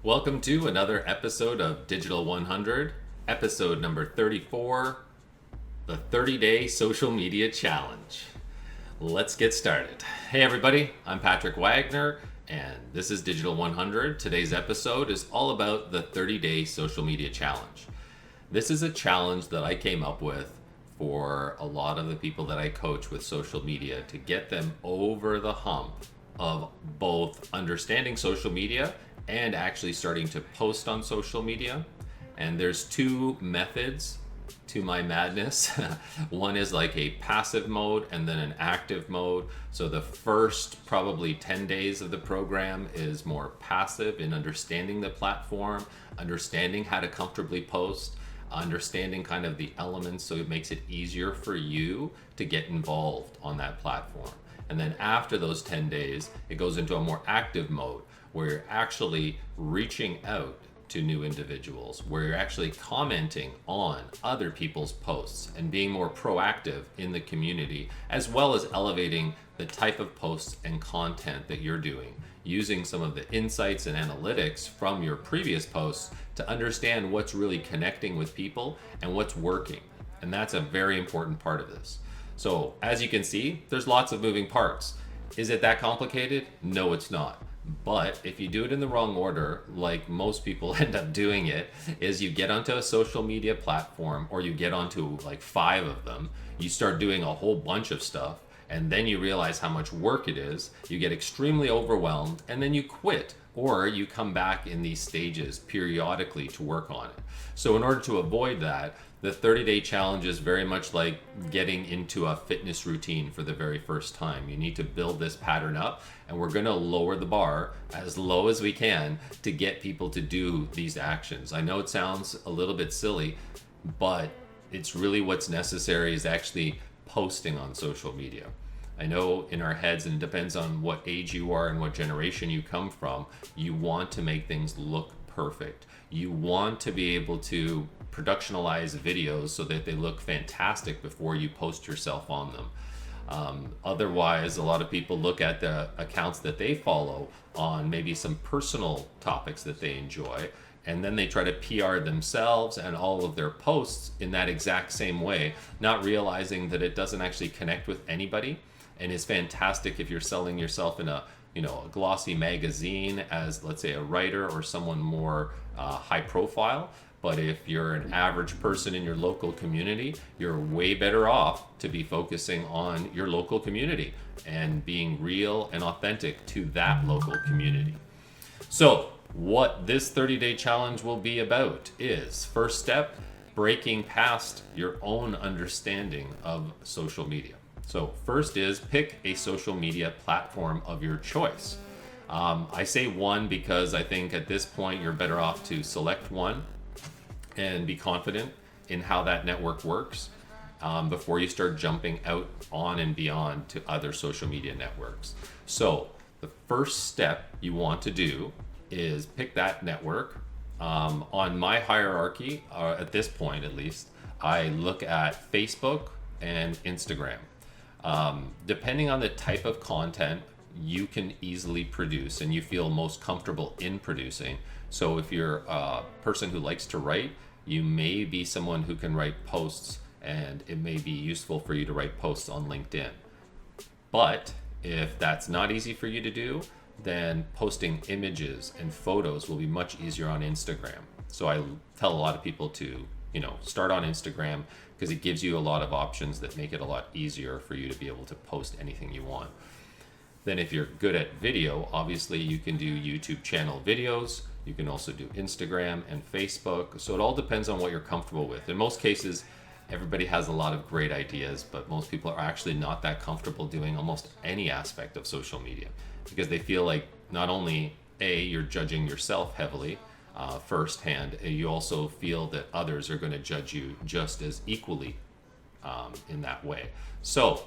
Welcome to another episode of Digital 100, episode number 34, the 30-day social media challenge. Let's get started. Hey everybody, I'm Patrick Wagner, and this is Digital 100. Today's episode is all about the 30-day social media challenge. This is a challenge that I came up with for a lot of the people that I coach with social media to get them over the hump of both understanding social media and actually starting to post on social media. And there's two methods to my madness. One is like a passive mode and then an active mode. So the first probably 10 days of the program is more passive in understanding the platform, understanding how to comfortably post, understanding kind of the elements so it makes it easier for you to get involved on that platform. And then after those 10 days, it goes into a more active mode where you're actually reaching out to new individuals, where you're actually commenting on other people's posts and being more proactive in the community, as well as elevating the type of posts and content that you're doing, using some of the insights and analytics from your previous posts to understand what's really connecting with people and what's working. And that's a very important part of this. So as you can see, there's lots of moving parts. Is it that complicated? No, it's not. But if you do it in the wrong order, like most people end up doing it, is you get onto a social media platform or you get onto like 5 of them, you start doing a whole bunch of stuff, and then you realize how much work it is, you get extremely overwhelmed, and then you quit, or you come back in these stages periodically to work on it. So in order to avoid that, the 30-day challenge is very much like getting into a fitness routine for the very first time. You need to build this pattern up, and we're going to lower the bar as low as we can to get people to do these actions. I know it sounds a little bit silly, but it's really what's necessary is actually posting on social media. I know in our heads, and it depends on what age you are and what generation you come from, you want to make things look perfect. You want to be able to productionalize videos so that they look fantastic before you post yourself on them. Otherwise, a lot of people look at the accounts that they follow on maybe some personal topics that they enjoy, and then they try to PR themselves and all of their posts in that exact same way, not realizing that it doesn't actually connect with anybody and is fantastic if you're selling yourself in a glossy magazine as, let's say, a writer or someone more high profile. But if you're an average person in your local community, you're way better off to be focusing on your local community and being real and authentic to that local community. So what this 30-day challenge will be about is, first step, breaking past your own understanding of social media. So first is pick a social media platform of your choice. I say one because I think at this point you're better off to select one and be confident in how that network works before you start jumping out on and beyond to other social media networks. So the first step you want to do is pick that network. On my hierarchy, at this point at least, I look at Facebook and Instagram. Depending on the type of content you can easily produce and you feel most comfortable in producing. So if you're a person who likes to write, you may be someone who can write posts, and it may be useful for you to write posts on LinkedIn. But if that's not easy for you to do, then posting images and photos will be much easier on Instagram. So I tell a lot of people to, start on Instagram because it gives you a lot of options that make it a lot easier for you to be able to post anything you want. Then if you're good at video, obviously you can do YouTube channel videos. You can also do Instagram and Facebook. So it all depends on what you're comfortable with. In most cases, everybody has a lot of great ideas, but most people are actually not that comfortable doing almost any aspect of social media because they feel like not only you're judging yourself heavily firsthand, you also feel that others are going to judge you just as equally in that way. So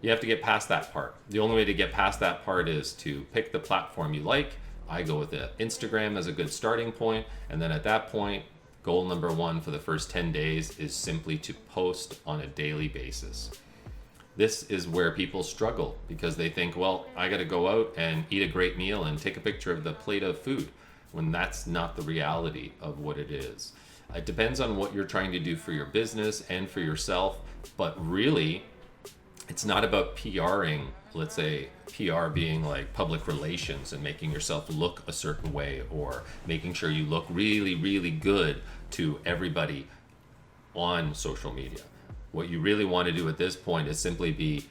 you have to get past that part. The only way to get past that part is to pick the platform you like. I go with Instagram as a good starting point, and then at that point, goal number 1 for the first 10 days is simply to post on a daily basis. This is where people struggle because they think, well, I got to go out and eat a great meal and take a picture of the plate of food, when that's not the reality of what it is. It depends on what you're trying to do for your business and for yourself, but really, it's not about PRing, let's say PR being like public relations and making yourself look a certain way, or making sure you look really, really good to everybody on social media. What you really want to do at this point is simply be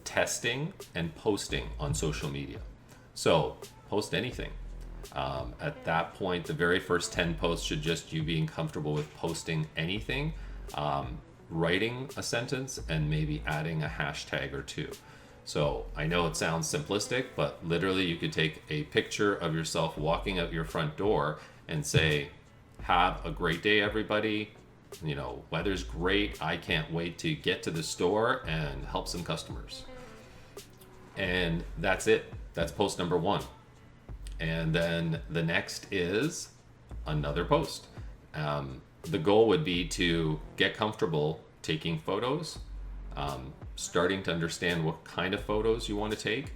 testing and posting on social media. So post anything. At that point, the very first 10 posts should just you being comfortable with posting anything, writing a sentence, and maybe adding a hashtag or two. So I know it sounds simplistic, but literally you could take a picture of yourself walking out your front door and say, have a great day, everybody. You know, weather's great. I can't wait to get to the store and help some customers. And that's it. That's post number 1. And then the next is another post. The goal would be to get comfortable taking photos, starting to understand what kind of photos you want to take.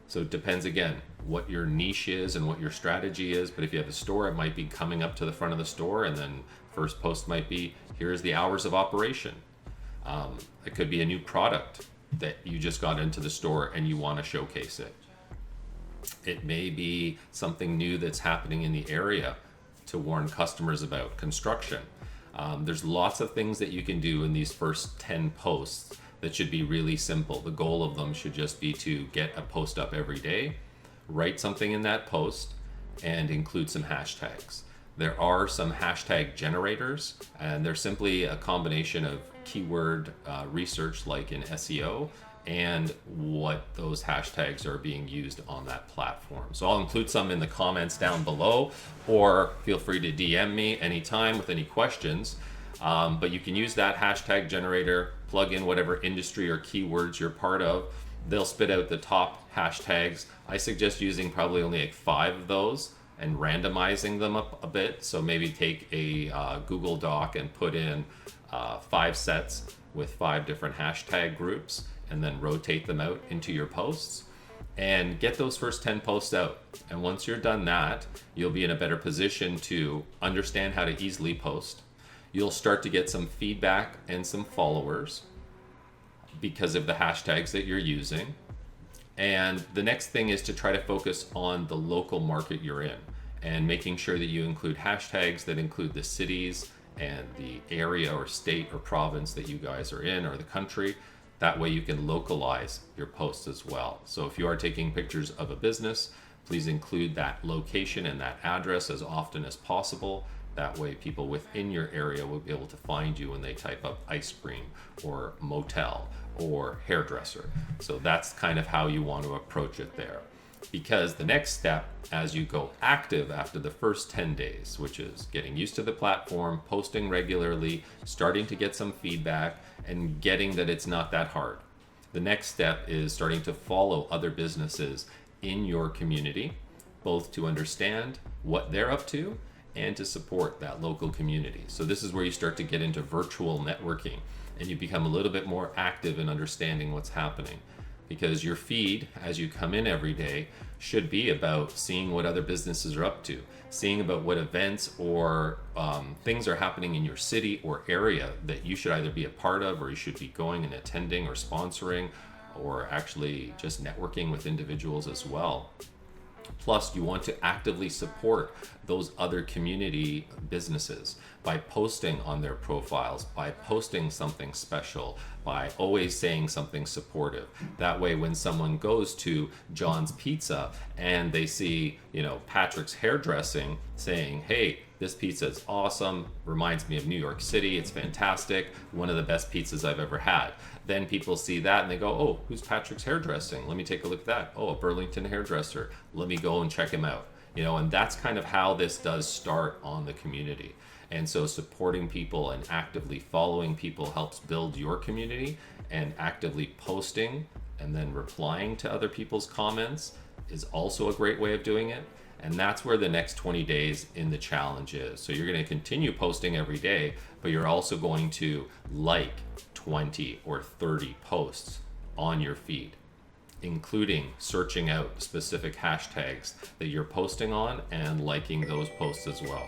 So it depends, again, what your niche is and what your strategy is. But if you have a store, it might be coming up to the front of the store, and then first post might be, here's the hours of operation. It could be a new product that you just got into the store and you want to showcase it. It may be something new that's happening in the area to warn customers about construction. There's lots of things that you can do in these first 10 posts that should be really simple. The goal of them should just be to get a post up every day, write something in that post, and include some hashtags. There are some hashtag generators, and they're simply a combination of keyword research like in SEO and what those hashtags are being used on that platform. So I'll include some in the comments down below, or feel free to DM me anytime with any questions. But you can use that hashtag generator, plug in whatever industry or keywords you're part of. They'll spit out the top hashtags. I suggest using probably only like 5 of those and randomizing them up a bit. So maybe take a Google Doc and put in 5 sets with 5 different hashtag groups, and then rotate them out into your posts and get those first 10 posts out. And once you're done that, you'll be in a better position to understand how to easily post. You'll start to get some feedback and some followers because of the hashtags that you're using. And the next thing is to try to focus on the local market you're in and making sure that you include hashtags that include the cities and the area or state or province that you guys are in, or the country. That way you can localize your posts as well. So if you are taking pictures of a business, please include that location and that address as often as possible. That way people within your area will be able to find you when they type up ice cream or motel or hairdresser. So that's kind of how you want to approach it there. Because the next step, as you go active after the first 10 days, which is getting used to the platform, posting regularly, starting to get some feedback, and getting that it's not that hard. The next step is starting to follow other businesses in your community, both to understand what they're up to and to support that local community. So this is where you start to get into virtual networking, and you become a little bit more active in understanding what's happening. Because your feed, as you come in every day, should be about seeing what other businesses are up to, seeing about what events or things are happening in your city or area that you should either be a part of, or you should be going and attending or sponsoring, or actually just networking with individuals as well. Plus, you want to actively support those other community businesses by posting on their profiles, by posting something special, by always saying something supportive. That way, when someone goes to John's Pizza and they see, Patrick's Hairdressing saying, hey, this pizza is awesome, reminds me of New York City, it's fantastic, one of the best pizzas I've ever had. Then people see that and they go, oh, who's Patrick's Hairdressing? Let me take a look at that. Oh, a Burlington hairdresser. Let me go and check him out. And that's kind of how this does start on the community. And so supporting people and actively following people helps build your community, and actively posting and then replying to other people's comments is also a great way of doing it. And that's where the next 20 days in the challenge is. So you're going to continue posting every day, but you're also going to like 20 or 30 posts on your feed, including searching out specific hashtags that you're posting on and liking those posts as well.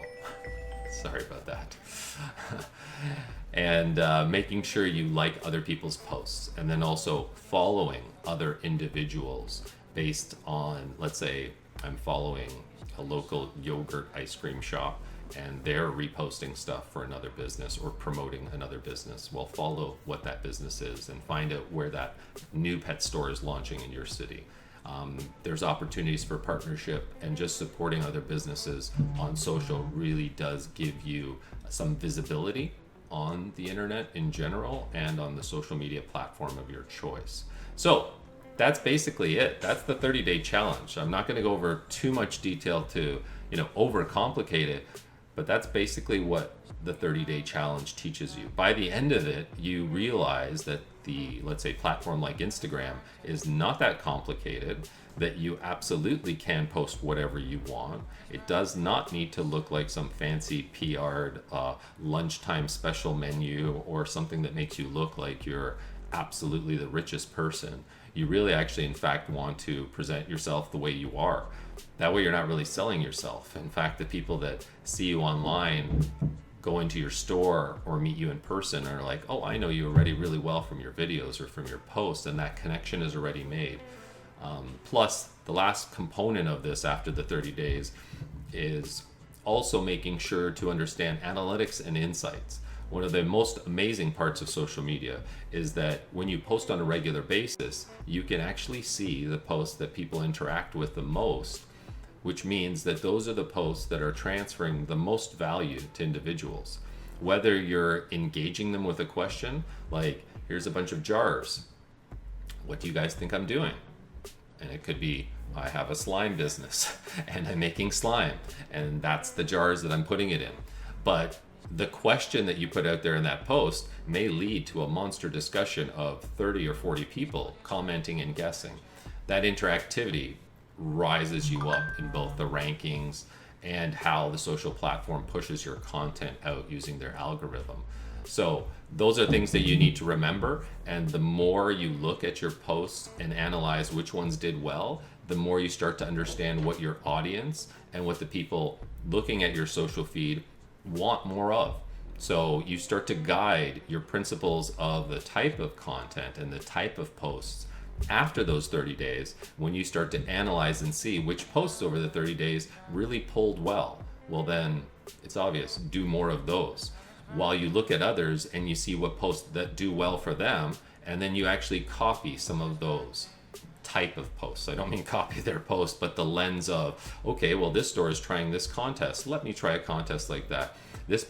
Sorry about that. And making sure you like other people's posts, and then also following other individuals based on, let's say I'm following a local yogurt ice cream shop and they're reposting stuff for another business or promoting another business. Well, follow what that business is and find out where that new pet store is launching in your city. There's opportunities for partnership, and just supporting other businesses on social really does give you some visibility on the internet in general and on the social media platform of your choice. So that's basically it. That's the 30-day challenge. I'm not going to go over too much detail to, overcomplicate it, but that's basically what the 30-day challenge teaches you. By the end of it, you realize that the, let's say, platform like Instagram is not that complicated, that you absolutely can post whatever you want. It does not need to look like some fancy PR'd lunchtime special menu or something that makes you look like you're absolutely the richest person. You really actually, in fact, want to present yourself the way you are. That way you're not really selling yourself. In fact, the people that see you online go into your store or meet you in person are like, oh, I know you already really well from your videos or from your posts, and that connection is already made. Plus, the last component of this after the 30 days is also making sure to understand analytics and insights. One of the most amazing parts of social media is that when you post on a regular basis, you can actually see the posts that people interact with the most, which means that those are the posts that are transferring the most value to individuals. Whether you're engaging them with a question like, here's a bunch of jars, what do you guys think I'm doing? And it could be, I have a slime business and I'm making slime, and that's the jars that I'm putting it in. But the question that you put out there in that post may lead to a monster discussion of 30 or 40 people commenting and guessing. That interactivity rises you up in both the rankings and how the social platform pushes your content out using their algorithm. So those are things that you need to remember, and the more you look at your posts and analyze which ones did well, the more you start to understand what your audience and what the people looking at your social feed want more of. So you start to guide your principles of the type of content and the type of posts after those 30 days, when you start to analyze and see which posts over the 30 days really pulled well. Well, then it's obvious, do more of those. While you look at others and you see what posts that do well for them, and then you actually copy some of those type of posts. I don't mean copy their posts, but the lens of, okay, well, this store is trying this contest. Let me try a contest like that. This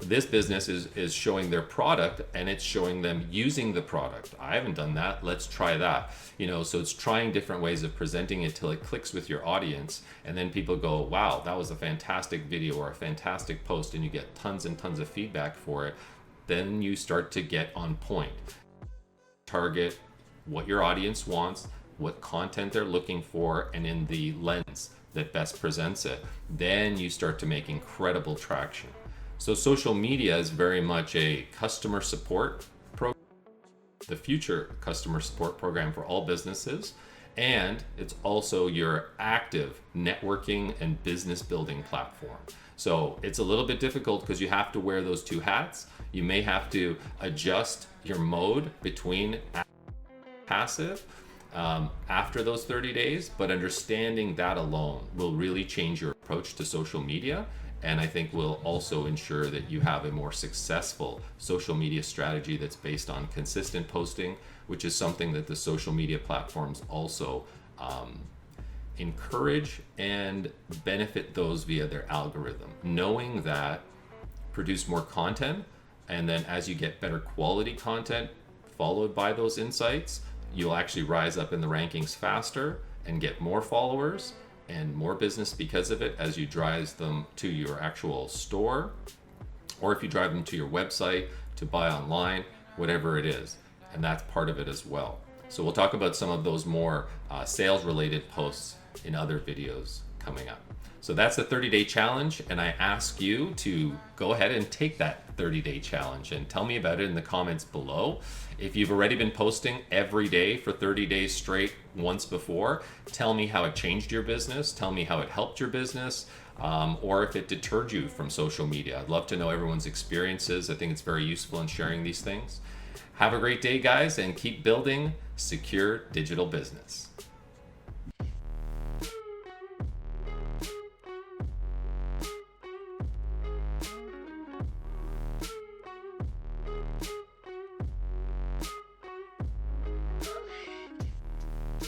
this business is showing their product, and it's showing them using the product. I haven't done that. Let's try that. So it's trying different ways of presenting it till it clicks with your audience. And then people go, wow, that was a fantastic video or a fantastic post, and you get tons and tons of feedback for it. Then you start to get on point. Target what your audience wants, what content they're looking for, and in the lens that best presents it. Then you start to make incredible traction. So social media is very much a customer support program, the future customer support program for all businesses. And it's also your active networking and business building platform. So it's a little bit difficult because you have to wear those two hats. You may have to adjust your mode between passive after those 30 days, but understanding that alone will really change your approach to social media, and I think will also ensure that you have a more successful social media strategy that's based on consistent posting, which is something that the social media platforms also encourage and benefit those via their algorithm. Knowing that, produce more content, and then as you get better quality content followed by those insights, you'll actually rise up in the rankings faster and get more followers and more business because of it as you drive them to your actual store, or if you drive them to your website to buy online, whatever it is. And that's part of it as well. So we'll talk about some of those more sales related posts in other videos coming up. So that's the 30-day challenge, and I ask you to go ahead and take that 30-day challenge and tell me about it in the comments below. If you've already been posting every day for 30 days straight once before, tell me how it changed your business, tell me how it helped your business, or if it deterred you from social media. I'd love to know everyone's experiences. I think it's very useful in sharing these things. Have a great day, guys, and keep building secure digital business.